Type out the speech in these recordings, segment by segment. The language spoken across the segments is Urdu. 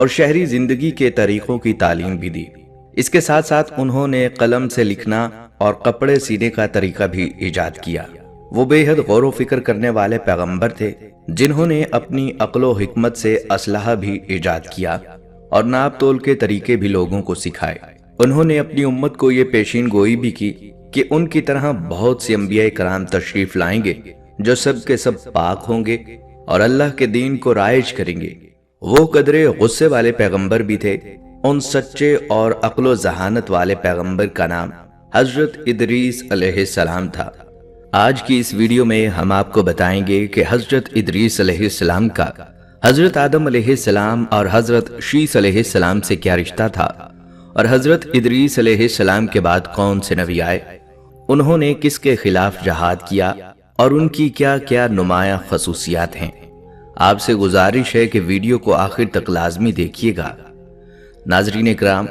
اور شہری زندگی کے طریقوں کی تعلیم بھی دی۔ اس کے ساتھ ساتھ انہوں نے قلم سے لکھنا اور کپڑے سینے کا طریقہ بھی ایجاد کیا۔ وہ بے حد غور و فکر کرنے والے پیغمبر تھے جنہوں نے اپنی عقل و حکمت سے اسلحہ بھی ایجاد کیا اور ناپ تول کے طریقے بھی لوگوں کو سکھائے۔ انہوں نے اپنی امت کو یہ پیشین گوئی بھی کی کہ ان کی طرح بہت سے انبیاء کرام تشریف لائیں گے جو سب کے سب پاک ہوں گے اور اللہ کے دین کو رائج کریں گے۔ وہ قدرے غصے والے پیغمبر بھی تھے۔ ان سچے اور عقل و ذہانت والے پیغمبر کا نام حضرت ادریس علیہ السلام تھا۔ آج کی اس ویڈیو میں ہم آپ کو بتائیں گے کہ حضرت ادریس علیہ السلام کا حضرت آدم علیہ السلام اور حضرت شیث علیہ السلام سے کیا رشتہ تھا، اور حضرت ادریس علیہ السلام کے بعد کون سے نبی آئے، انہوں نے کس کے خلاف جہاد کیا اور ان کی کیا کیا نمایاں خصوصیات ہیں۔ آپ سے گزارش ہے کہ ویڈیو کو آخر تک لازمی دیکھیے گا۔ ناظرین اکرام،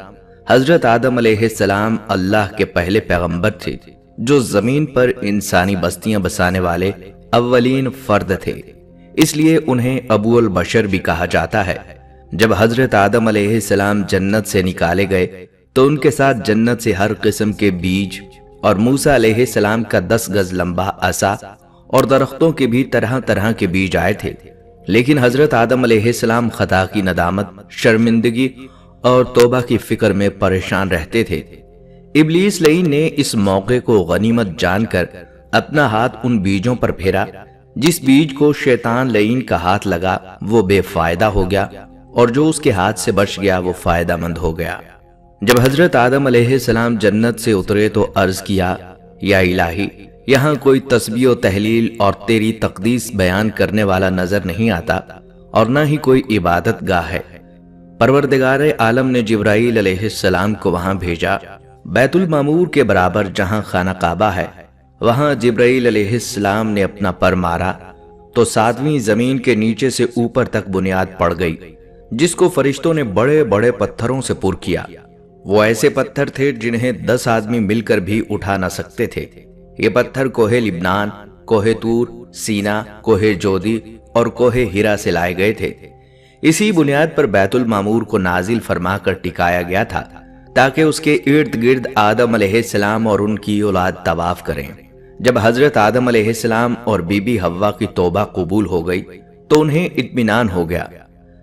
حضرت آدم علیہ السلام اللہ کے پہلے پیغمبر تھے جو زمین پر انسانی بستیاں بسانے والے اولین فرد تھے، اس لیے انہیں ابو البشر بھی کہا جاتا ہے۔ جب حضرت آدم علیہ السلام جنت سے نکالے گئے تو ان کے ساتھ جنت سے ہر قسم کے بیج اور موسیٰ علیہ السلام کا 10 گز لمبا عصا اور درختوں کے بھی طرح طرح کے بیج آئے تھے، لیکن حضرت آدم علیہ السلام خطا کی ندامت، شرمندگی اور توبہ کی فکر میں پریشان رہتے تھے۔ ابلیس لعین نے اس موقع کو غنیمت جان کر اپنا ہاتھ ان بیجوں پر پھیرا۔ جس بیج کو شیطان لعین کا ہاتھ لگا وہ بے فائدہ ہو گیا، اور جو اس کے ہاتھ سے بچ گیا وہ فائدہ مند ہو گیا۔ جب حضرت آدم علیہ السلام جنت سے اترے تو عرض کیا، یا الہی، یہاں کوئی تسبیح و تحلیل اور تیری تقدیس بیان کرنے والا نظر نہیں آتا، اور نہ ہی کوئی عبادت گاہ ہے۔ پروردگار عالم نے جبرائیل علیہ السلام کو وہاں بھیجا۔ بیت المعمور کے برابر جہاں خانہ کعبہ ہے، وہاں جبرائیل علیہ السلام نے اپنا پر مارا تو 7ویں زمین کے نیچے سے اوپر تک بنیاد پڑ گئی، جس کو فرشتوں نے بڑے بڑے پتھروں سے پر کیا۔ وہ ایسے پتھر تھے جنہیں 10 آدمی مل کر بھی اٹھا نہ سکتے تھے۔ یہ پتھر کوہ لبنان، کوہ طور، سینا، کوہ جودی اور کوہ ہیرا سے لائے گئے تھے۔ اسی بنیاد پر بیت المعمور کو نازل فرما کر ٹکایا گیا تھا تاکہ اس کے ارد گرد آدم علیہ السلام اور ان کی اولاد طواف کریں۔ جب حضرت آدم علیہ السلام اور بی بی حوا کی توبہ قبول ہو گئی تو انہیں اطمینان ہو گیا،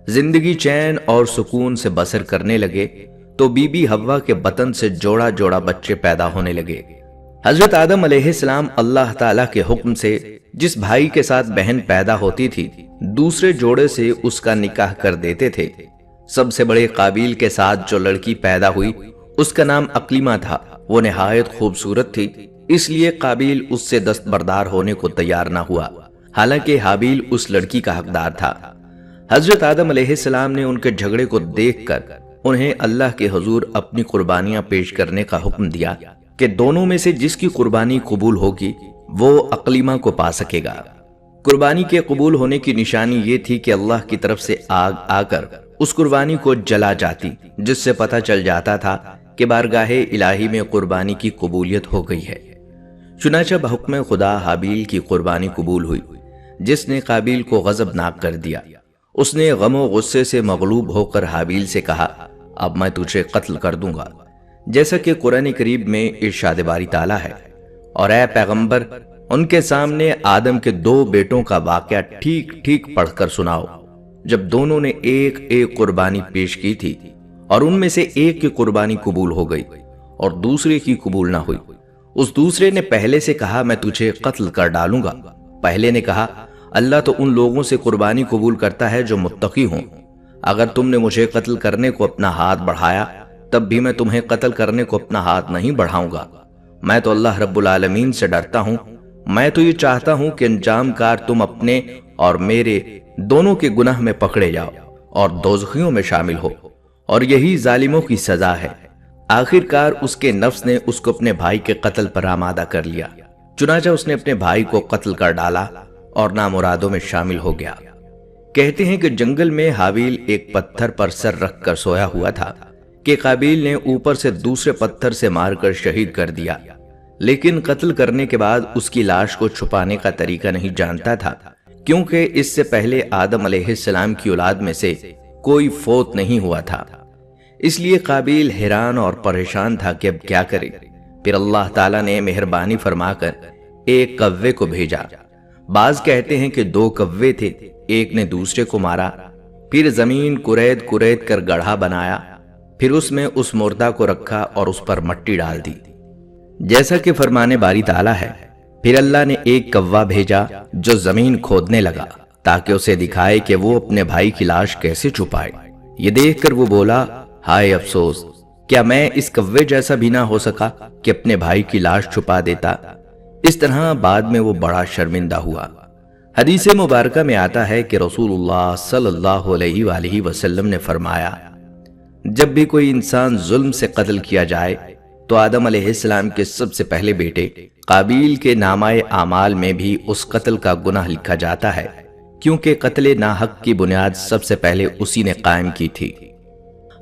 زندگی چین اور سکون سے بسر کرنے لگے، تو بی بی حوا کے بطن سے جوڑا جوڑا بچے پیدا ہونے لگے۔ حضرت آدم علیہ السلام اللہ تعالیٰ کے حکم سے جس بھائی کے ساتھ بہن پیدا ہوتی تھی دوسرے جوڑے سے اس کا نکاح کر دیتے تھے۔ سب سے بڑے قابیل کے ساتھ جو لڑکی پیدا ہوئی اس کا نام اقلیمہ تھا۔ وہ نہایت خوبصورت تھی، اس لیے قابیل اس سے دستبردار ہونے کو تیار نہ ہوا، حالانکہ حابیل اس لڑکی کا حقدار تھا۔ حضرت آدم علیہ السلام نے ان کے جھگڑے کو دیکھ کر انہیں اللہ کے حضور اپنی قربانیاں پیش کرنے کا حکم دیا کہ دونوں میں سے جس کی قربانی قبول ہوگی وہ اقلیمہ کو پا سکے گا۔ قربانی کے قبول ہونے کی نشانی یہ تھی کہ اللہ کی طرف سے آگ آ کر اس قربانی کو جلا جاتی، جس سے پتہ چل جاتا تھا کہ بارگاہ الہی میں قربانی کی قبولیت ہو گئی ہے۔ چنانچہ بحکم خدا حابیل کی قربانی قبول ہوئی، جس نے قابیل کو غضبناک کر دیا۔ اس نے غم و غصے سے مغلوب ہو کر حابیل سے کہا، اب میں تجھے قتل کر دوں گا، جیسا کہ قرآن کریم میں ارشاد باری تعالیٰ ہے۔ اور اے پیغمبر، ان کے سامنے آدم کے 2 بیٹوں کا واقعہ ٹھیک ٹھیک پڑھ کر سناؤ۔ جب دونوں نے ایک ایک قربانی پیش کی تھی اور ان میں سے ایک کی قربانی قبول ہو گئی اور دوسرے کی قبول نہ ہوئی، اس دوسرے نے پہلے سے کہا میں تجھے قتل کر ڈالوں گا۔ پہلے نے کہا اللہ تو ان لوگوں سے قربانی قبول کرتا ہے جو متقی ہوں، اگر تم نے مجھے قتل کرنے کو اپنا ہاتھ بڑھایا تب بھی میں تمہیں قتل کرنے کو اپنا ہاتھ نہیں بڑھاؤں گا۔ میں تو اللہ رب العالمین سے ڈرتا ہوں، میں تو یہ چاہتا ہوں کہ انجام کار تم اپنے اور میرے دونوں کے گناہ میں پکڑے جاؤ اور دوزخیوں میں شامل ہو، اور یہی ظالموں کی سزا ہے۔ آخر کار اس کے نفس نے اس کو اپنے بھائی کے قتل پر آمادہ کر لیا، چنانچہ اس نے اپنے بھائی کو قتل کر ڈالا اور نامرادوں میں شامل ہو گیا۔ کہتے ہیں کہ جنگل میں حابیل ایک پتھر پر سر رکھ کر سویا ہوا تھا کہ قابیل نے اوپر سے دوسرے پتھر سے مار کر شہید کر دیا، لیکن قتل کرنے کے بعد اس کی لاش کو چھپانے کا طریقہ نہیں جانتا تھا، کیونکہ اس سے پہلے آدم علیہ السلام کی اولاد میں سے کوئی فوت نہیں ہوا تھا، اس لیے قابیل حیران اور پریشان تھا کہ اب کیا کرے۔ پھر اللہ تعالیٰ نے مہربانی فرما کر ایک کوے کو بھیجا۔ بعض کہتے ہیں کہ 2 کوے تھے، ایک نے دوسرے کو مارا، پھر زمین کرید کرید کر گڑھا بنایا، پھر اس میں اس مردہ کو رکھا اور اس پر مٹی ڈال دی، جیسا کہ فرمان باری تعالیٰ ہے۔ پھر اللہ نے ایک کوا بھیجا جو زمین کھودنے لگا تاکہ اسے دکھائے کہ وہ اپنے بھائی کی لاش کیسے چھپائے۔ یہ دیکھ کر وہ بولا، ہائے افسوس، کیا میں اس کوے جیسا بھی نہ ہو سکا کہ اپنے بھائی کی لاش چھپا دیتا۔ اس طرح بعد میں وہ بڑا شرمندہ ہوا۔ حدیث مبارکہ میں آتا ہے کہ رسول اللہ صلی اللہ علیہ وآلہ وسلم نے فرمایا، جب بھی کوئی انسان ظلم سے قتل کیا جائے تو آدم علیہ السلام کے سب سے پہلے بیٹے قابیل کے نامہ اعمال میں بھی اس قتل کا گناہ لکھا جاتا ہے، کیونکہ قتل ناحق کی بنیاد سب سے پہلے اسی نے قائم کی تھی۔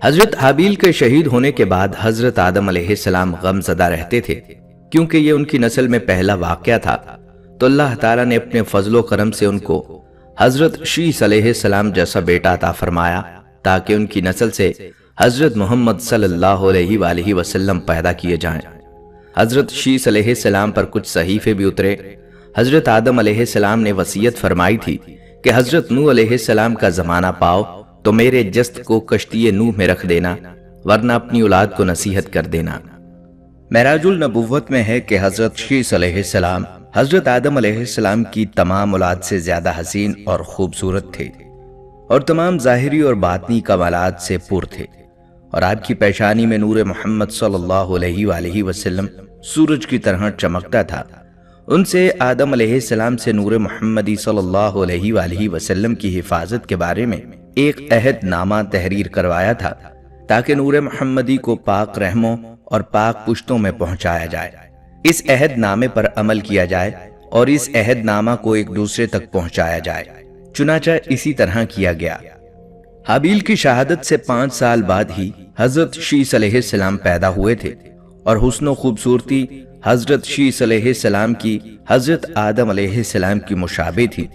حضرت حابیل کے شہید ہونے کے بعد حضرت آدم علیہ السلام غم زدہ رہتے تھے، کیونکہ یہ ان کی نسل میں پہلا واقعہ تھا، تو اللہ تعالیٰ نے اپنے فضل و کرم سے ان کو حضرت شیس علیہ السلام جیسا بیٹا عطا فرمایا تاکہ ان کی نسل سے حضرت محمد صلی اللہ علیہ وآلہ وسلم پیدا کیے جائیں۔ حضرت شیس علیہ السلام پر کچھ صحیفے بھی اترے۔ حضرت آدم علیہ السلام نے وصیت فرمائی تھی کہ حضرت نوح علیہ السلام کا زمانہ پاؤ تو میرے جسد کو کشتی نوح میں رکھ دینا، ورنہ اپنی اولاد کو نصیحت کر دینا۔ معراج النبوت میں ہے کہ حضرت شیس علیہ السلام حضرت آدم علیہ السلام کی تمام اولاد سے زیادہ حسین اور خوبصورت تھے اور تمام ظاہری اور باطنی کمالات سے پر تھے، اور آپ کی پیشانی میں نور محمد صلی اللہ علیہ وآلہ وسلم سورج کی طرح چمکتا تھا۔ ان سے آدم علیہ السلام سے نور محمدی صلی اللہ علیہ وآلہ وسلم کی حفاظت کے بارے میں ایک عہد نامہ تحریر کروایا تھا تاکہ نور محمدی کو پاک رحموں اور پاک پشتوں میں پہنچایا جائے، اس عہد نامے پر عمل کیا جائے اور اس عہد نامہ کو ایک دوسرے تک پہنچایا جائے۔ چنانچہ اسی طرح کیا گیا۔ حابیل کی شہادت سے 5 سال بعد ہی حضرت شیس علیہ السلام پیدا ہوئے تھے، اور حسن و خوبصورتی حضرت شیس علیہ السلام کی حضرت آدم علیہ السلام کی مشابہ تھی۔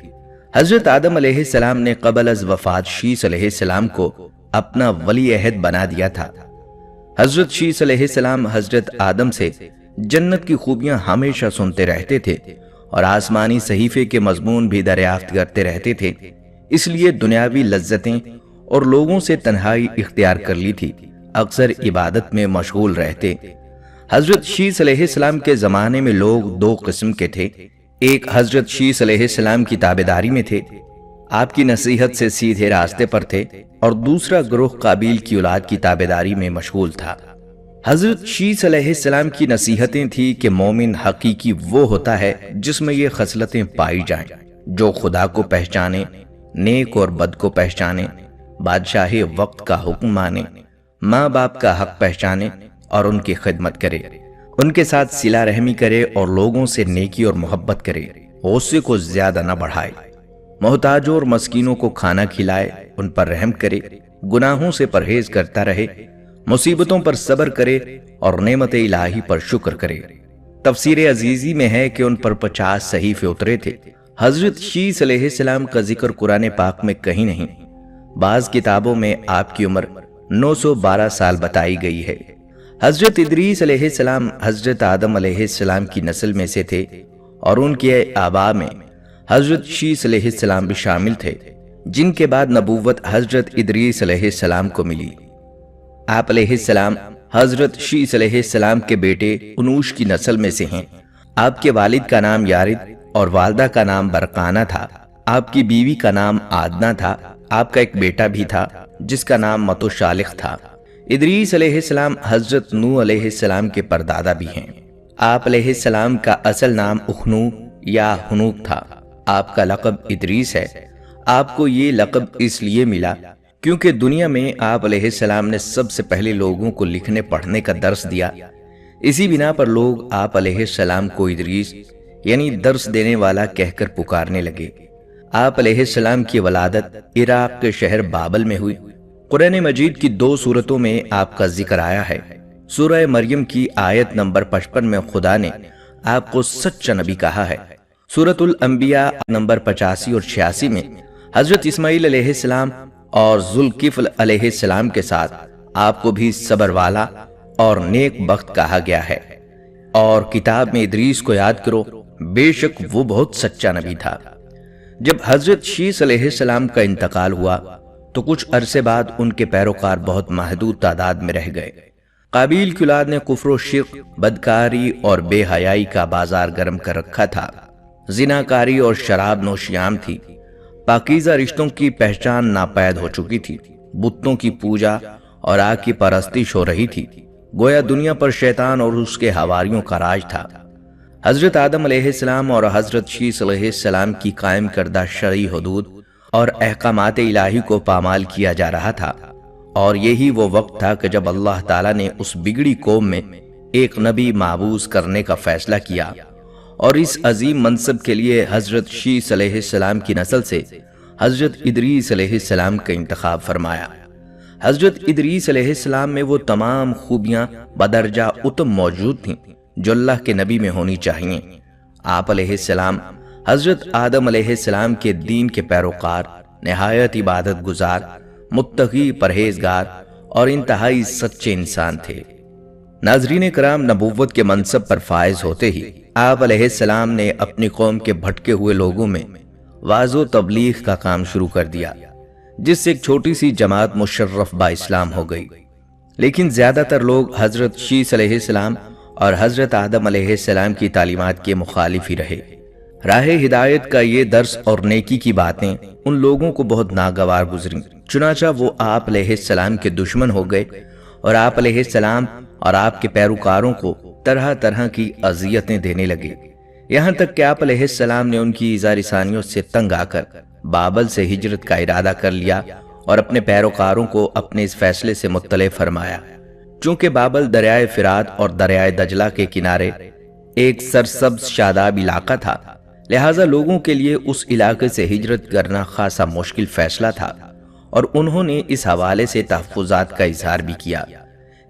حضرت آدم علیہ السلام نے قبل از وفات شیس علیہ السلام کو اپنا ولی عہد بنا دیا تھا۔ حضرت شیس علیہ السلام حضرت آدم سے جنت کی خوبیاں ہمیشہ سنتے رہتے تھے اور آسمانی صحیفے کے مضمون بھی دریافت کرتے رہتے تھے، اس لیے دنیاوی لذتیں اور لوگوں سے تنہائی اختیار کر لی تھی، اکثر عبادت میں مشغول رہتے۔ حضرت شیس علیہ السلام کے زمانے میں لوگ 2 قسم کے تھے، ایک حضرت شیس علیہ السلام کی تابعداری میں تھے، آپ کی نصیحت سے سیدھے راستے پر تھے، اور دوسرا گروہ قابیل کی اولاد کی تابعداری میں مشغول تھا۔ حضرت شیس علیہ السلام کی نصیحتیں تھی کہ مومن حقیقی وہ ہوتا ہے جس میں یہ خصلتیں پائی جائیں، جو خدا کو پہچانے، نیک اور بد کو پہچانے، بادشاہ وقت کا حکم مانے، ماں باپ کا حق پہچانے اور ان کی خدمت کرے، ان کے ساتھ صلہ رحمی کرے اور لوگوں سے نیکی اور محبت کرے، غصے کو زیادہ نہ بڑھائے، محتاجوں اور مسکینوں کو کھانا کھلائے، ان پر رحم کرے، گناہوں سے پرہیز کرتا رہے، مصیبتوں پر صبر کرے اور نعمت الہی پر شکر کرے۔ تفسیر عزیزی میں ہے کہ ان پر 50 صحیفے اترے تھے۔ حضرت شیس علیہ السلام کا ذکر قرآن پاک میں کہیں نہیں، بعض کتابوں میں آپ کی عمر 912 سال بتائی گئی ہے۔ حضرت ادریس علیہ السلام حضرت آدم علیہ السلام کی نسل میں سے تھے، اور ان کے آباء میں حضرت شیس علیہ السلام بھی شامل تھے، جن کے بعد نبوت حضرت ادریس علیہ السلام کو ملی۔ آپ علیہ السلام حضرت شیس علیہ السلام کے بیٹے انوش کی نسل میں سے ہیں۔ آپ کے والد کا نام یارد اور والدہ کا نام برقانہ تھا۔ آپ کی بیوی کا نام آدنہ تھا۔ آپ کا ایک بیٹا بھی تھا جس کا نام متوشالخ تھا۔ ادریس علیہ السلام حضرت نوح علیہ السلام کے پردادا بھی ہیں۔ آپ علیہ السلام کا اصل نام اخنو یا ہنوک تھا۔ آپ کا لقب ادریس ہے۔ آپ کو یہ لقب اس لیے ملا کیونکہ دنیا میں آپ علیہ السلام نے سب سے پہلے لوگوں کو لکھنے پڑھنے کا درس دیا۔ اسی بنا پر لوگ آپ علیہ السلام کو ادریس یعنی درس دینے والا کہہ کر پکارنے لگے۔ آپ علیہ السلام کی ولادت عراق کے شہر بابل میں ہوئی۔ قرآن مجید کی 2 سورتوں میں آپ کا ذکر آیا ہے۔ سورہ مریم کی آیت نمبر 55 میں خدا نے آپ کو سچا نبی کہا ہے۔ سورۃ الانبیاء نمبر 85 اور 86 میں حضرت اسماعیل علیہ السلام اور ذوالکفل علیہ السلام کے ساتھ آپ کو بھی صبر والا اور نیک بخت کہا گیا ہے۔ اور کتاب میں ادریس کو یاد کرو، بے شک وہ بہت سچا نبی تھا۔ جب حضرت شیس علیہ السلام کا انتقال ہوا تو کچھ عرصے بعد ان کے پیروکار بہت محدود تعداد میں رہ گئے۔ قابیل کی اولاد نے کفر و شرک، بدکاری اور بے حیائی کا بازار گرم کر رکھا تھا۔ زناکاری اور شراب نوشیام تھی۔ پاکیزہ رشتوں کی پہچان ناپید ہو چکی تھی۔ بتوں کی پوجا اور آگ کی پرستش ہو رہی تھی۔ گویا دنیا پر شیطان اور اس کے حواریوں کا راج تھا۔ حضرت آدم علیہ السلام اور حضرت شیس علیہ السلام کی قائم کردہ شرعی حدود اور احکامات الہی کو پامال کیا جا رہا تھا، اور یہی وہ وقت تھا کہ جب اللہ تعالیٰ نے اس بگڑی قوم میں ایک نبی مابعوث کرنے کا فیصلہ کیا، اور اس عظیم منصب کے لیے حضرت شیس علیہ السلام کی نسل سے حضرت ادریس علیہ السلام کا انتخاب فرمایا۔ حضرت ادریس علیہ السلام میں وہ تمام خوبیاں بدرجہ اتم موجود تھیں جو اللہ کے نبی میں ہونی چاہیے۔ آپ علیہ السلام حضرت آدم علیہ السلام کے دین کے پیروکار، نہایت عبادت گزار، متقی، پرہیزگار اور انتہائی سچے انسان تھے۔ ناظرین کرام، نبوت کے منصب پر فائز ہوتے ہی آپ علیہ السلام نے اپنی قوم کے بھٹکے ہوئے لوگوں میں وعظ و تبلیغ کا کام شروع کر دیا، جس سے ایک چھوٹی سی جماعت مشرف با اسلام ہو گئی۔ لیکن زیادہ تر لوگ حضرت شیس علیہ السلام اور حضرت آدم علیہ السلام کی تعلیمات کے مخالف ہی رہے۔ راہ ہدایت کا یہ درس اور نیکی کی باتیں ان لوگوں کو بہت ناگوار گزریں، چنانچہ وہ آپ علیہ السلام کے دشمن ہو گئے، اور آپ علیہ السلام اور آپ کے پیروکاروں کو طرح طرح کی اذیتیں دینے لگے، یہاں تک کہ آپ علیہ السلام نے ان کی ایذا رسانیوں سے تنگ آ کر بابل سے ہجرت کا ارادہ کر لیا اور اپنے پیروکاروں کو اپنے اس فیصلے سے مطلع فرمایا۔ چونکہ بابل دریائے فرات اور دریائے دجلہ کے کنارے ایک سرسبز شاداب علاقہ تھا، لہٰذا لوگوں کے لیے اس علاقے سے ہجرت کرنا خاصا مشکل فیصلہ تھا، اور انہوں نے اس حوالے سے تحفظات کا اظہار بھی کیا۔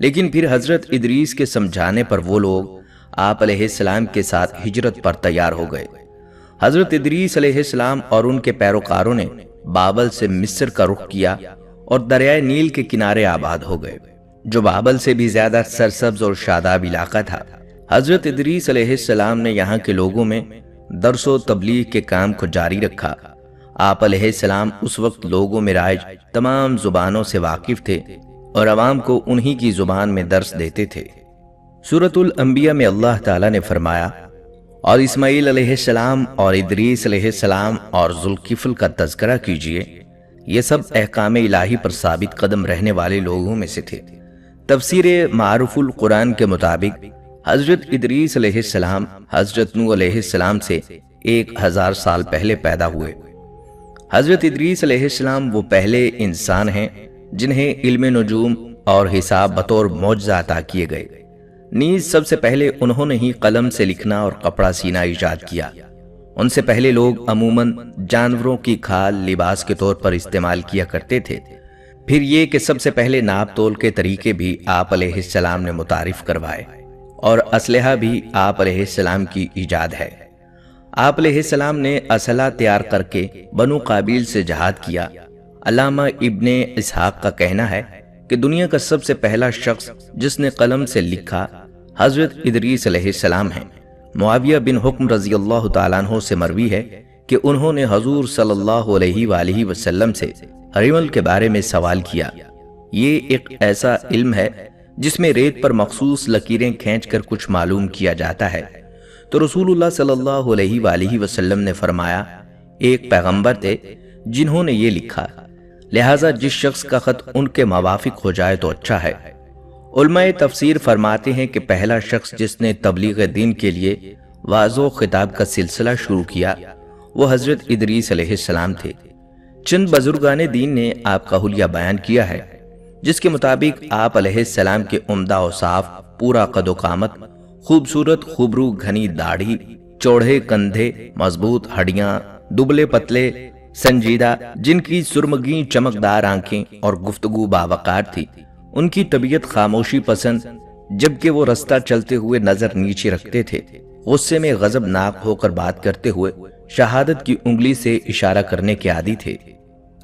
لیکن پھر حضرت ادریس کے سمجھانے پر وہ لوگ آپ علیہ السلام کے ساتھ ہجرت پر تیار ہو گئے۔ حضرت ادریس علیہ السلام اور ان کے پیروکاروں نے بابل سے مصر کا رخ کیا اور دریائے نیل کے کنارے آباد ہو گئے، جو بابل سے بھی زیادہ سرسبز اور شاداب علاقہ تھا۔ حضرت ادریس علیہ السلام نے یہاں کے لوگوں میں درس و تبلیغ کے کام کو جاری رکھا۔ آپ علیہ السلام اس وقت لوگوں میں رائج تمام زبانوں سے واقف تھے اور عوام کو انہی کی زبان میں درس دیتے تھے۔ سورۃ الانبیاء میں اللہ تعالیٰ نے فرمایا، اور اسماعیل علیہ السلام اور ادریس علیہ السلام اور ذوالکفل کا تذکرہ کیجئے، یہ سب احکام الہی پر ثابت قدم رہنے والے لوگوں میں سے تھے۔ تفسیر معروف القرآن کے مطابق حضرت ادریس علیہ السلام حضرت نوح علیہ السلام سے 1000 سال پہلے پیدا ہوئے۔ حضرت ادریس علیہ السلام وہ پہلے انسان ہیں جنہیں علم نجوم اور حساب بطور معجزہ عطا کیے گئے۔ نیز سب سے پہلے انہوں نے ہی قلم سے لکھنا اور کپڑا سینا ایجاد کیا۔ ان سے پہلے لوگ عموماً جانوروں کی کھال لباس کے طور پر استعمال کیا کرتے تھے۔ پھر یہ کہ سب سے پہلے ناپ تول کے طریقے بھی آپ علیہ السلام نے متعارف کروائے، اور اسلحہ بھی آپ علیہ السلام کی ایجاد ہے۔ آپ علیہ السلام نے اسلحہ تیار کر کے بنو قابیل سے جہاد کیا۔ علامہ ابن اسحاق کا کہنا ہے کہ دنیا کا سب سے پہلا شخص جس نے قلم سے لکھا حضرت ادریس علیہ السلام ہیں۔ معاویہ بن حکم رضی اللہ تعالیٰ عنہ سے مروی ہے کہ انہوں نے حضور صلی اللہ علیہ وآلہ وسلم سے ریمل کے بارے میں سوال کیا۔ یہ ایک ایسا علم ہے جس میں ریت پر مخصوص لکیریں کھینچ کر کچھ معلوم کیا جاتا ہے۔ تو رسول اللہ صلی اللہ علیہ وآلہ وسلم نے فرمایا، ایک پیغمبر تھے جنہوں نے یہ لکھا، لہٰذا جس شخص کا خط ان کے موافق ہو جائے تو اچھا ہے۔ علماء تفسیر فرماتے ہیں کہ پہلا شخص جس نے تبلیغ دین کے لیے وعظ و خطاب کا سلسلہ شروع کیا وہ حضرت ادریس علیہ السلام تھے۔ چند بزرگان دین نے آپ کا حلیہ بیان کیا ہے، جس کے مطابق آپ علیہ السلام کے عمدہ اوصاف پورا قد و قامت، خوبصورت خوبرو گھنی داڑھی، چوڑے کندھے، مضبوط ہڈیاں، دبلے پتلے، سنجیدہ، جن کی سرمگی چمکدار آنکھیں اور گفتگو باوقار تھی۔ ان کی طبیعت خاموشی پسند، جبکہ وہ رستہ چلتے ہوئے نظر نیچے رکھتے تھے۔ غصے میں غضبناک ہو کر بات کرتے ہوئے شہادت کی انگلی سے اشارہ کرنے کے عادی تھے۔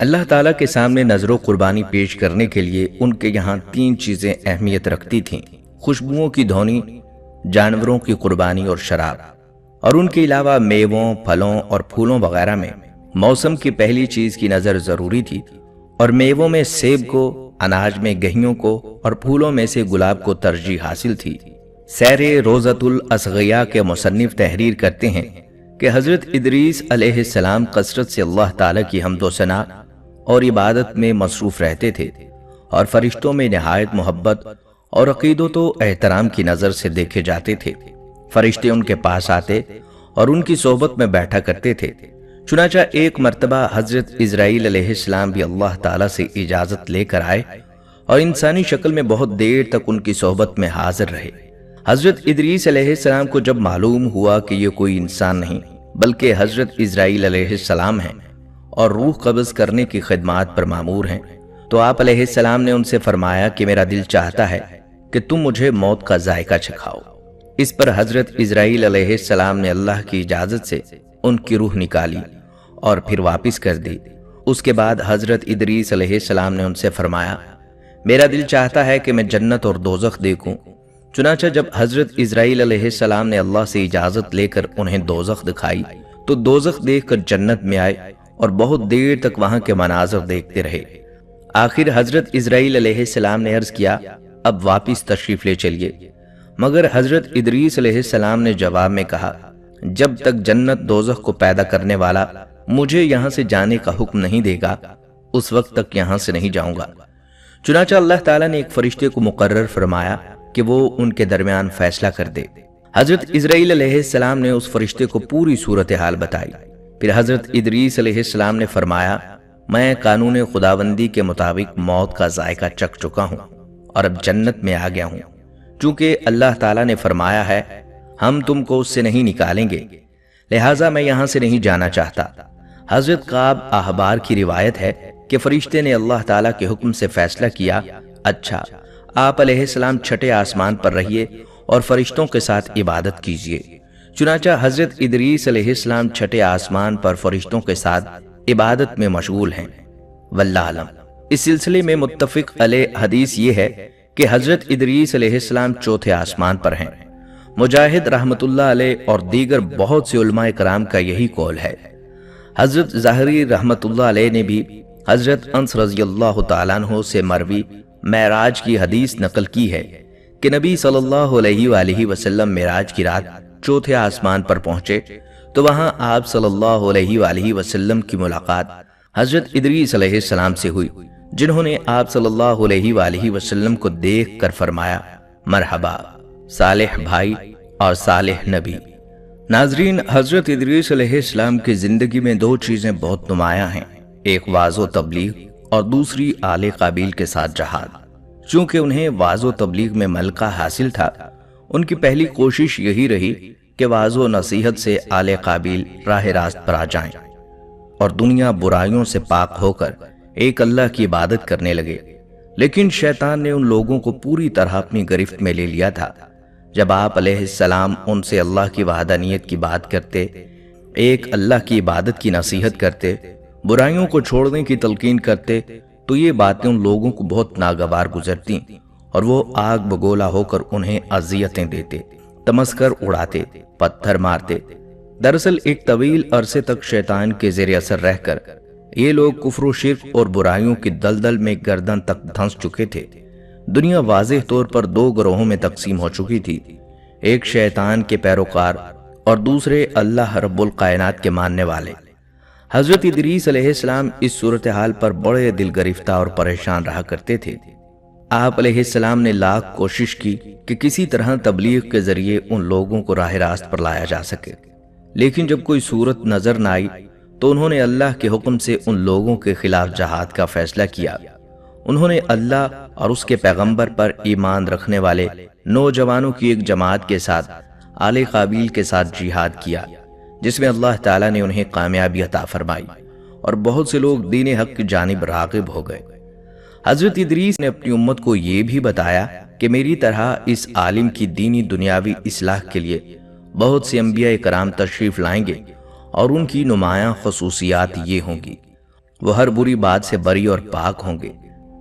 اللہ تعالیٰ کے سامنے نذر و قربانی پیش کرنے کے لیے ان کے یہاں 3 چیزیں اہمیت رکھتی تھیں: خوشبوؤں کی دھونی، جانوروں کی قربانی اور شراب، اور ان کے علاوہ میووں، پھلوں اور پھولوں وغیرہ میں موسم کی پہلی چیز کی نظر ضروری تھی، اور میووں میں سیب کو، اناج میں گہیوں کو اور پھولوں میں سے گلاب کو ترجیح حاصل تھی۔ سیر روضۃ الاصغیاء کے مصنف تحریر کرتے ہیں کہ حضرت ادریس علیہ السلام کثرت سے اللہ تعالیٰ کی حمد و ثنا اور عبادت میں مصروف رہتے تھے، اور فرشتوں میں نہایت محبت اور عقیدت و احترام کی نظر سے دیکھے جاتے تھے۔ فرشتے ان کے پاس آتے اور ان کی صحبت میں بیٹھا کرتے تھے۔ چنانچہ ایک مرتبہ حضرت اسرائیل علیہ السلام بھی اللہ تعالیٰ سے اجازت لے کر آئے اور انسانی شکل میں بہت دیر تک ان کی صحبت میں حاضر رہے۔ حضرت ادریس علیہ السلام کو جب معلوم ہوا کہ یہ کوئی انسان نہیں بلکہ حضرت اسرائیل علیہ السلام ہیں اور روح قبض کرنے کی خدمات پر مامور ہیں، تو آپ علیہ السلام نے ان سے فرمایا کہ میرا دل چاہتا ہے کہ تم مجھے موت کا ذائقہ چکھاؤ۔ اس پر حضرت اسرائیل علیہ السلام نے اللہ کی اجازت سے ان کی روح نکالی اور پھر واپس کر دی۔ اس کے بعد حضرت ادریس علیہ السلام نے ان سے فرمایا، میرا دل چاہتا ہے کہ میں جنت اور دوزخ دیکھوں۔ چنانچہ جب حضرت اسرائیل علیہ السلام نے اللہ سے اجازت لے کر انہیں دوزخ دکھائی تو دوزخ دیکھ کر جنت میں آئے اور بہت دیر تک وہاں کے مناظر دیکھتے رہے۔ آخر حضرت اسرائیل علیہ السلام نے عرض کیا، اب واپس تشریف لے چلیے، مگر حضرت ادریس علیہ السلام نے جواب میں کہا، جب تک جنت دوزخ کو پیدا کرنے والا مجھے یہاں سے جانے کا حکم نہیں دے گا اس وقت تک یہاں سے نہیں جاؤں گا۔ چنانچہ اللہ تعالیٰ نے ایک فرشتے کو مقرر فرمایا کہ وہ ان کے درمیان فیصلہ کر دے۔ حضرت اسرائیل علیہ السلام نے اس فرشتے کو پوری صورتحال بتائی۔ پھر حضرت ادریس علیہ السلام نے فرمایا، میں قانون خداوندی کے مطابق موت کا ذائقہ چکھ چکا ہوں اور اب جنت میں آ گیا ہوں، چونکہ اللہ تعالیٰ نے فرمایا ہے ہم تم کو اس سے نہیں نکالیں گے، لہٰذا میں یہاں سے نہیں جانا چاہتا۔ حضرت کعب احبار کی روایت ہے کہ فرشتے نے اللہ تعالیٰ کے حکم سے فیصلہ کیا، اچھا آپ علیہ السلام چھٹے آسمان پر رہیے اور فرشتوں کے ساتھ عبادت کیجیے۔ چنانچہ حضرت ادریس علیہ السلام چھٹے آسمان پر فرشتوں کے ساتھ عبادت میں مشغول ہیں۔ واللہ علم۔ اس سلسلے میں متفق علیہ حدیث یہ ہے کہ حضرت ادریس علیہ السلام چوتھے آسمان پر ہیں۔ مجاہد رحمت اللہ علیہ اور دیگر بہت سے علماء کرام کا یہی قول ہے۔ حضرت ظاہری رحمت اللہ علیہ نے بھی حضرت انس رضی اللہ تعالیٰ عنہ سے مروی معراج کی حدیث نقل کی ہے کہ نبی صلی اللہ علیہ وآلہ وسلم معراج کی رات چوتھے آسمان پر پہنچے تو وہاں آپ صلی اللہ علیہ وآلہ وسلم کی ملاقات حضرت ادریس علیہ السلام سے ہوئی، جنہوں نے آپ صلی اللہ علیہ وآلہ وسلم کو دیکھ کر فرمایا، مرحبا صالح بھائی اور صالح نبی۔ ناظرین، حضرت ادریس علیہ السلام کی زندگی میں 2 چیزیں بہت نمایاں ہیں، ایک وعظ و تبلیغ اور دوسری آل قابیل کے ساتھ جہاد۔ چونکہ انہیں وعظ و تبلیغ میں ملکہ حاصل تھا، ان کی پہلی کوشش یہی رہی کہ وعظ و نصیحت سے آل قابیل راہ راست پر آ جائیں اور دنیا برائیوں سے پاک ہو کر ایک اللہ کی عبادت کرنے لگے۔ لیکن شیطان نے ان لوگوں کو پوری طرح اپنی گرفت میں لے لیا تھا۔ جب آپ علیہ السلام ان سے اللہ کی وحدانیت کی بات کرتے، ایک اللہ کی عبادت کی نصیحت کرتے، برائیوں کو چھوڑنے کی تلقین کرتے، تو یہ باتیں ان لوگوں کو بہت ناگوار گزرتی اور وہ آگ بگولا ہو کر انہیں اذیتیں دیتے، تمسخر اڑاتے، پتھر مارتے۔ دراصل ایک طویل عرصے تک شیطان کے زیر اثر رہ کر یہ لوگ کفر و شرک اور برائیوں کی دلدل میں گردن تک دھنس چکے تھے۔ دنیا واضح طور پر 2 گروہوں میں تقسیم ہو چکی تھی، ایک شیطان کے پیروکار اور دوسرے اللہ رب الکائنات کے ماننے والے۔ حضرت ادریس علیہ السلام اس صورتحال پر بڑے دل گرفتہ اور پریشان رہا کرتے تھے۔ آپ علیہ السلام نے لاکھ کوشش کی کہ کسی طرح تبلیغ کے ذریعے ان لوگوں کو راہ راست پر لایا جا سکے، لیکن جب کوئی صورت نظر نہ آئی تو انہوں نے اللہ کے حکم سے ان لوگوں کے خلاف جہاد کا فیصلہ کیا۔ انہوں نے اللہ اور اس کے پیغمبر پر ایمان رکھنے والے نوجوانوں کی ایک جماعت کے ساتھ آل قابیل کے ساتھ جہاد کیا، جس میں اللہ تعالیٰ نے انہیں کامیابی عطا فرمائی اور بہت سے لوگ دین حق کی جانب راغب ہو گئے۔ حضرت ادریس نے اپنی امت کو یہ بھی بتایا کہ میری طرح اس عالم کی دینی دنیاوی اصلاح کے لیے بہت سے انبیاء کرام تشریف لائیں گے اور ان کی نمایاں خصوصیات یہ ہوں گی: وہ ہر بری بات سے بری اور پاک ہوں گے،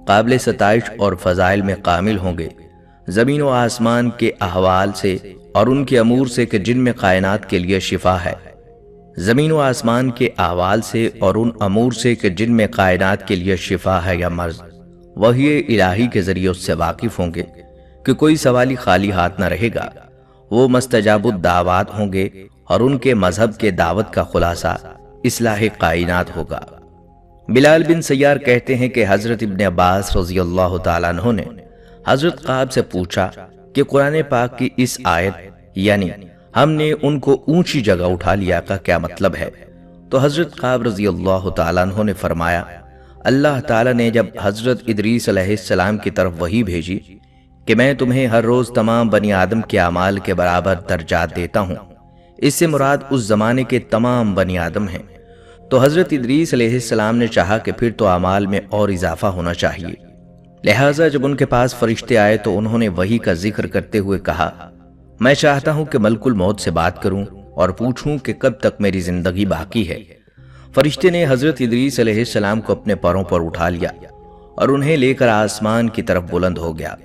قابل ستائش اور فضائل میں کامل ہوں گے، زمین و آسمان کے احوال سے اور ان کے امور سے کہ جن میں کائنات کے لیے شفا ہے، زمین و آسمان کے احوال سے اور ان امور سے کہ جن میں کائنات کے لیے شفا ہے یا مرض، وحی الہی کے ذریعے اس سے واقف ہوں گے کہ کوئی سوالی خالی ہاتھ نہ رہے گا۔ وہ مستجاب الدعوات ہوں گے اور ان کے مذہب کے دعوت کا خلاصہ اصلاح کائنات ہوگا۔ بلال بن سیار کہتے ہیں کہ حضرت ابن عباس رضی اللہ تعالیٰ عنہ نے حضرت قعب سے پوچھا کہ قرآن پاک کی اس آیت یعنی ہم نے ان کو اونچی جگہ اٹھا لیا کا کیا مطلب ہے؟ تو حضرت قعب رضی اللہ تعالیٰ عنہ نے فرمایا، اللہ تعالیٰ نے جب حضرت ادریس علیہ السلام کی طرف وحی بھیجی کہ میں تمہیں ہر روز تمام بنی آدم کے اعمال کے برابر درجات دیتا ہوں، اس سے مراد اس زمانے کے تمام بنی آدم ہیں، تو حضرت ادریس علیہ السلام نے چاہا کہ پھر تو اعمال میں اور اضافہ ہونا چاہیے۔ لہٰذا جب ان کے پاس فرشتے آئے تو انہوں نے وحی کا ذکر کرتے ہوئے کہا، میں چاہتا ہوں کہ ملک الموت سے بات کروں اور پوچھوں کہ کب تک میری زندگی باقی ہے۔ فرشتے نے حضرت ادریس علیہ السلام کو اپنے پروں پر اٹھا لیا اور انہیں لے کر آسمان کی طرف بلند ہو گیا۔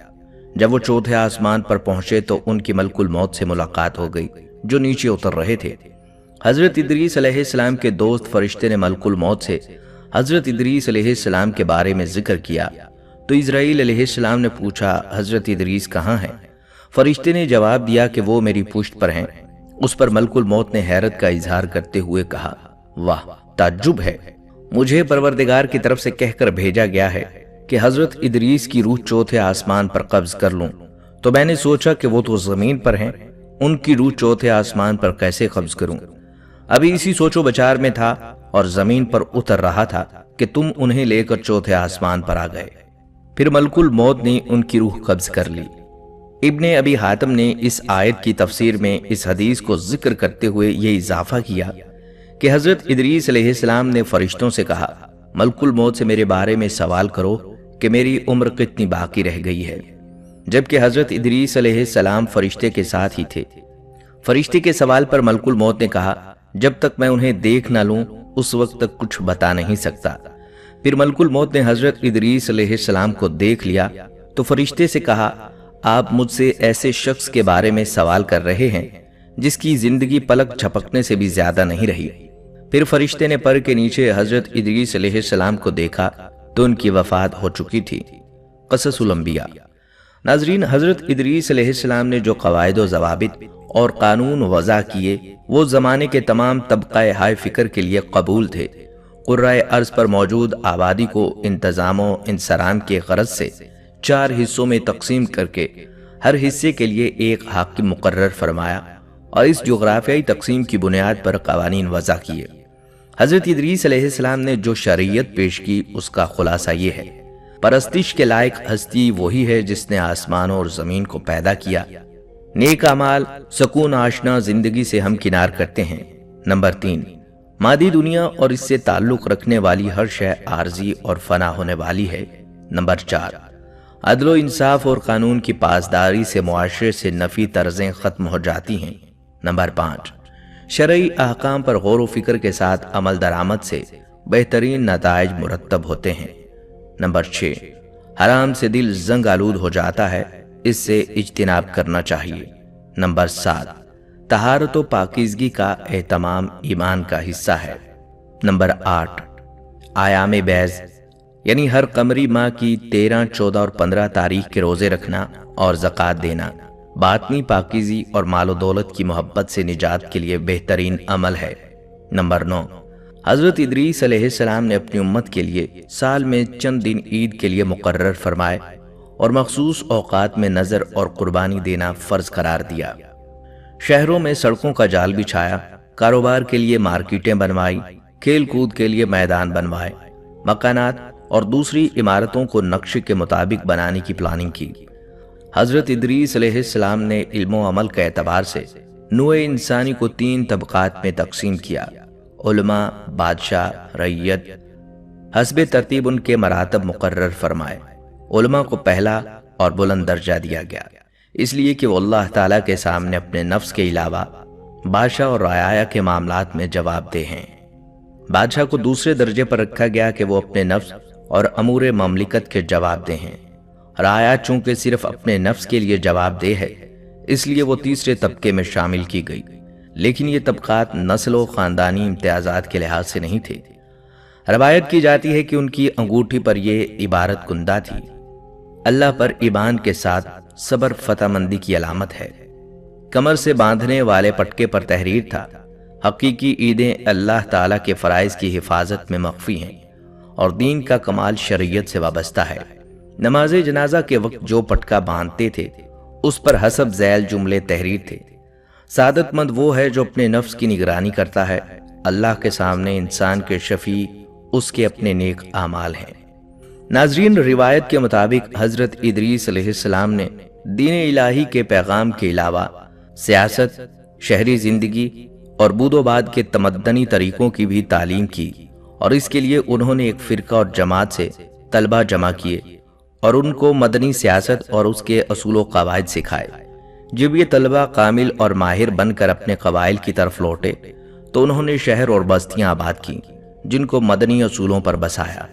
جب وہ چوتھے آسمان پر پہنچے تو ان کی ملک الموت سے ملاقات ہو گئی جو نیچے اتر رہے تھے۔ حضرت ادریس علیہ السلام کے دوست فرشتے نے ملک الموت سے حضرت ادریس علیہ السلام کے بارے میں ذکر کیا تو اسرائیل علیہ السلام نے پوچھا، حضرت ادریس کہاں ہیں؟ فرشتے نے جواب دیا کہ وہ میری پشت پر ہیں۔ اس پر ملک الموت نے حیرت کا اظہار کرتے ہوئے کہا، واہ، تعجب ہے، مجھے پروردگار کی طرف سے کہہ کر بھیجا گیا ہے کہ حضرت ادریس کی روح چوتھے آسمان پر قبض کر لوں، تو میں نے سوچا کہ وہ تو زمین پر ہیں، ان کی روح چوتھے آسمان پر کیسے قبض کروں؟ ابھی اسی سوچ و بچار میں تھا اور زمین پر اتر رہا تھا کہ تم انہیں لے کر چوتھے آسمان پر آ گئے، پھر ملک الموت نے ان کی روح قبض کر لی۔ ابن ابی حاتم نے اس آیت کی تفسیر میں اس حدیث کو ذکر کرتے ہوئے یہ اضافہ کیا کہ حضرت ادریس علیہ السلام نے فرشتوں سے کہا، ملک الموت سے میرے بارے میں سوال کرو کہ میری عمر کتنی باقی رہ گئی ہے، جبکہ حضرت ادریس علیہ السلام فرشتے کے ساتھ ہی تھے۔ فرشتے کے سوال پر ملک الموت نے کہا، جب تک میں انہیں دیکھ نہ لوں اس وقت تک کچھ بتا نہیں سکتا۔ پھر ملک الموت نے حضرت ادریس علیہ السلام کو دیکھ لیا تو فرشتے سے کہا، آپ مجھ سے ایسے شخص کے بارے میں سوال کر رہے ہیں جس کی زندگی پلک جھپکنے سے بھی زیادہ نہیں رہی۔ پھر فرشتے نے پر کے نیچے حضرت ادریس علیہ السلام کو دیکھا تو ان کی وفات ہو چکی تھی۔ قصص الانبیاء۔ ناظرین، حضرت ادریس علیہ السلام نے جو قواعد و ضوابط اور قانون وضع کیے وہ زمانے کے تمام طبقہ ہائے فکر کے لیے قبول تھے۔ قرائے ارض پر موجود آبادی کو انتظام و انصرام کے غرض سے 4 حصوں میں تقسیم کر کے ہر حصے کے لیے ایک حاکم مقرر فرمایا اور اس جغرافیائی تقسیم کی بنیاد پر قوانین وضع کیے۔ حضرت ادریس علیہ السلام نے جو شریعت پیش کی اس کا خلاصہ یہ ہے، پرستش کے لائق ہستی وہی ہے جس نے آسمانوں اور زمین کو پیدا کیا۔ نیک اعمال سکون آشنا زندگی سے ہم کنار کرتے ہیں۔ نمبر 3، مادی دنیا اور اس سے تعلق رکھنے والی ہر شے عارضی اور فنا ہونے والی ہے۔ نمبر 4، عدل و انصاف اور قانون کی پاسداری سے معاشرے سے نفی طرزیں ختم ہو جاتی ہیں۔ نمبر 5، شرعی احکام پر غور و فکر کے ساتھ عمل درآمد سے بہترین نتائج مرتب ہوتے ہیں۔ نمبر 6، حرام سے دل زنگ آلود ہو جاتا ہے، اس سے اجتناب کرنا چاہیے۔ نمبر 7، طہارت و پاکیزگی کا اہتمام ایمان کا حصہ ہے۔ نمبر 8، ایام بیض یعنی ہر قمری ماہ کی 13، 14 اور 15 تاریخ کے روزے رکھنا اور زکوٰۃ دینا باطنی پاکیزی اور مال و دولت کی محبت سے نجات کے لیے بہترین عمل ہے۔ نمبر 9، حضرت ادریس علیہ السلام نے اپنی امت کے لیے سال میں چند دن عید کے لیے مقرر فرمائے اور مخصوص اوقات میں نظر اور قربانی دینا فرض قرار دیا۔ شہروں میں سڑکوں کا جال بچھایا، کاروبار کے لیے مارکیٹیں بنوائی، کھیل کود کے لیے میدان بنوائے، مکانات اور دوسری عمارتوں کو نقشے کے مطابق بنانے کی پلاننگ کی۔ حضرت ادریس علیہ السلام نے علم و عمل کے اعتبار سے نوع انسانی کو 3 طبقات میں تقسیم کیا، علماء، بادشاہ، رعیت۔ حسب ترتیب ان کے مراتب مقرر فرمائے۔ علماء کو پہلا اور بلند درجہ دیا گیا، اس لیے کہ وہ اللہ تعالیٰ کے سامنے اپنے نفس کے علاوہ بادشاہ اور رعایا کے معاملات میں جواب دہ ہیں۔ بادشاہ کو دوسرے درجے پر رکھا گیا کہ وہ اپنے نفس اور امور مملکت کے جواب دہ ہیں۔ رعایا چونکہ صرف اپنے نفس کے لیے جواب دہ ہے، اس لیے وہ تیسرے طبقے میں شامل کی گئی، لیکن یہ طبقات نسل و خاندانی امتیازات کے لحاظ سے نہیں تھے۔ روایت کی جاتی ہے کہ ان کی انگوٹھی پر یہ عبارت کندہ تھی: اللہ پر ایمان کے ساتھ صبر فتح مندی کی علامت ہے۔ کمر سے باندھنے والے پٹکے پر تحریر تھا: حقیقی عیدیں اللہ تعالیٰ کے فرائض کی حفاظت میں مخفی ہیں اور دین کا کمال شریعت سے وابستہ ہے۔ نماز جنازہ کے وقت جو پٹکا باندھتے تھے اس پر حسب ذیل جملے تحریر تھے: سعادت مند وہ ہے جو اپنے نفس کی نگرانی کرتا ہے، اللہ کے سامنے انسان کے شفیع اس کے اپنے نیک اعمال ہیں۔ ناظرین، روایت کے مطابق حضرت ادریس علیہ السلام نے دین الہی کے پیغام کے علاوہ سیاست، شہری زندگی اور بود و بعد کے تمدنی طریقوں کی بھی تعلیم کی، اور اس کے لیے انہوں نے ایک فرقہ اور جماعت سے طلبہ جمع کیے اور ان کو مدنی سیاست اور اس کے اصول و قواعد سکھائے۔ جب یہ طلبہ کامل اور ماہر بن کر اپنے قبائل کی طرف لوٹے تو انہوں نے شہر اور بستیاں آباد کیں جن کو مدنی اصولوں پر بسایا۔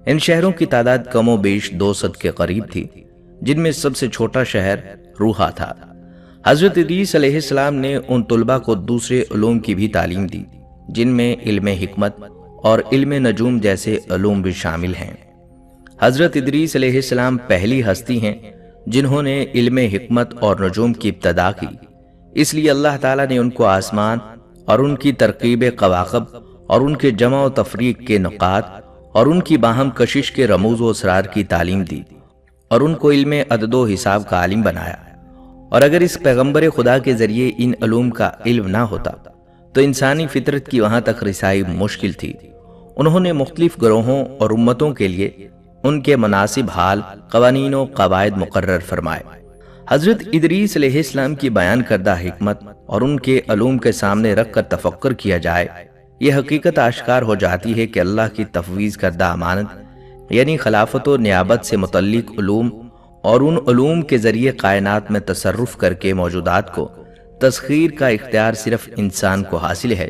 ان شہروں کی تعداد کم و بیش 200 کے قریب تھی، جن میں سب سے چھوٹا شہر روحا تھا۔ حضرت ادریس علیہ السلام نے ان طلبہ کو دوسرے علوم کی بھی تعلیم دی، جن میں علم حکمت اور علم نجوم جیسے علوم بھی شامل ہیں۔ حضرت ادریس علیہ السلام پہلی ہستی ہیں جنہوں نے علم حکمت اور نجوم کی ابتدا کی، اس لیے اللہ تعالیٰ نے ان کو آسمان اور ان کی ترکیب کواکب اور ان کے جمع و تفریق کے نقاط اور ان کی باہم کشش کے رموز و اسرار کی تعلیم دی اور ان کو علم عدد و حساب کا عالم بنایا۔ اور اگر اس پیغمبر خدا کے ذریعے ان علوم کا علم نہ ہوتا تو انسانی فطرت کی وہاں تک رسائی مشکل تھی۔ انہوں نے مختلف گروہوں اور امتوں کے لیے ان کے مناسب حال، قوانین و قواعد مقرر فرمائے۔ حضرت ادریس علیہ السلام کی بیان کردہ حکمت اور ان کے علوم کے سامنے رکھ کر تفکر کیا جائے، یہ حقیقت آشکار ہو جاتی ہے کہ اللہ کی تفویض کردہ امانت یعنی خلافت و نیابت سے متعلق علوم اور ان علوم کے ذریعے کائنات میں تصرف کر کے موجودات کو تسخیر کا اختیار صرف انسان کو حاصل ہے،